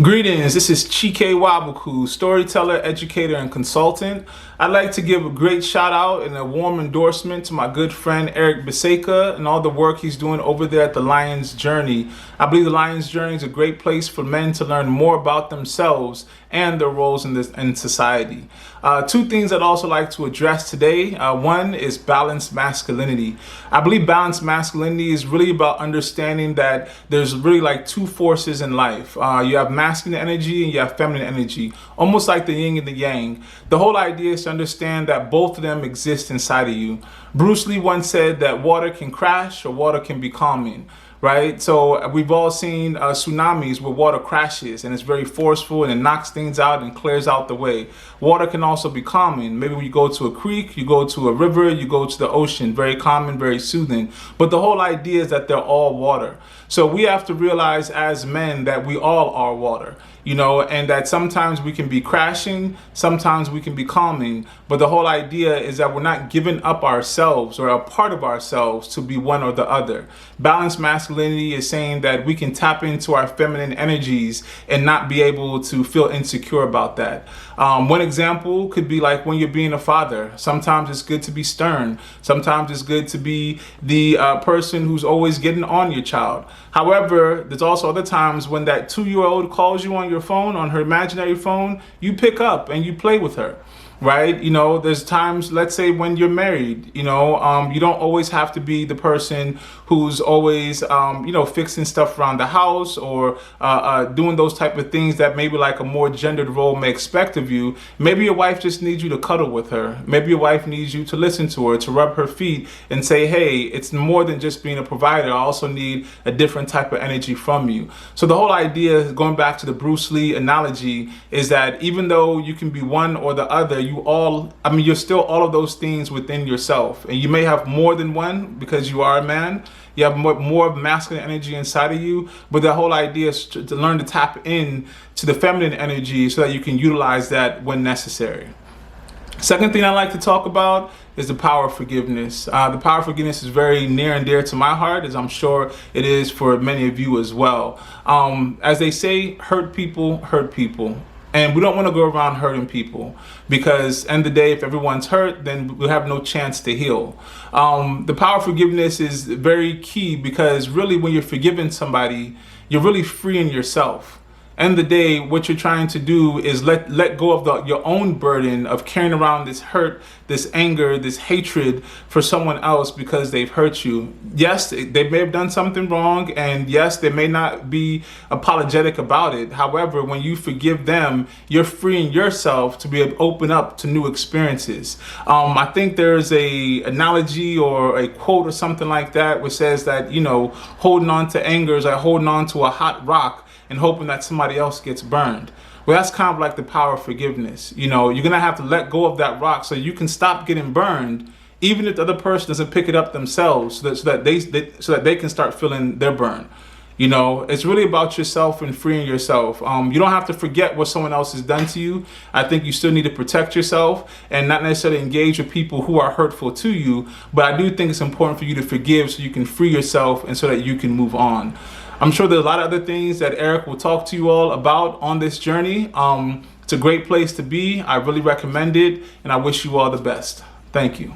Greetings, this is Chike, storyteller, educator, and consultant. I'd like to give a great shout out and a warm endorsement to my good friend Eric Biseka and all the work he's doing over there at the Lion's Journey. I believe the Lion's Journey is a great place for men to learn more about themselves and their roles in society. Two things I'd also like to address today. One is balanced masculinity. I believe balanced masculinity is really about understanding that there's really like two forces in life. You have masculine energy and you have feminine energy, almost like the yin and the yang. The whole idea is to understand that both of them exist inside of you. Bruce Lee once said that water can crash or water can be calming. Right? So we've all seen tsunamis where water crashes and it's very forceful and it knocks things out and clears out the way. Water can also be calming. Maybe when you go to a creek, you go to a river, you go to the ocean, very calming, very soothing. But the whole idea is that they're all water. So we have to realize as men that we all are water, and that sometimes we can be crashing, sometimes we can be calming. But the whole idea is that we're not giving up ourselves or a part of ourselves to be one or the other. Balanced masculinity is saying that we can tap into our feminine energies and not be able to feel insecure about that. One example could be like when you're being a father. Sometimes it's good to be stern. Sometimes it's good to be the person who's always getting on your child. However, there's also other times when that 2-year-old calls you on your phone, on her imaginary phone, you pick up and you play with her. Right? There's times, let's say when you're married, you don't always have to be the person who's always, fixing stuff around the house or doing those type of things that maybe like a more gendered role may expect of you. Maybe your wife just needs you to cuddle with her. Maybe your wife needs you to listen to her, to rub her feet and say, hey, it's more than just being a provider. I also need a different type of energy from you. So the whole idea, going back to the Bruce Lee analogy, is that even though you can be one or the other, you're still all of those things within yourself. And you may have more than one because you are a man. You have more masculine energy inside of you. But the whole idea is to learn to tap in to the feminine energy so that you can utilize that when necessary. Second thing I like to talk about is the power of forgiveness. The power of forgiveness is very near and dear to my heart, as I'm sure it is for many of you as well. As they say, hurt people hurt people. And we don't want to go around hurting people because end of the day, if everyone's hurt, then we have no chance to heal. The power of forgiveness is very key because really when you're forgiving somebody, you're really freeing yourself. End of the day, what you're trying to do is let go of your own burden of carrying around this hurt, this anger, this hatred for someone else because they've hurt you. Yes, they may have done something wrong, and yes, they may not be apologetic about it. However, when you forgive them, you're freeing yourself to be able to open up to new experiences. I think there's a analogy or a quote or something like that which says that, holding on to anger is like holding on to a hot rock and hoping that somebody else gets burned. Well, that's kind of like the power of forgiveness. You're going to have to let go of that rock so you can stop getting burned, even if the other person doesn't pick it up themselves, so that they can start feeling their burn. It's really about yourself and freeing yourself. You don't have to forget what someone else has done to you. I think you still need to protect yourself and not necessarily engage with people who are hurtful to you. But I do think it's important for you to forgive so you can free yourself and so that you can move on. I'm sure there's a lot of other things that Eric will talk to you all about on this journey. It's a great place to be. I really recommend it, and I wish you all the best. Thank you.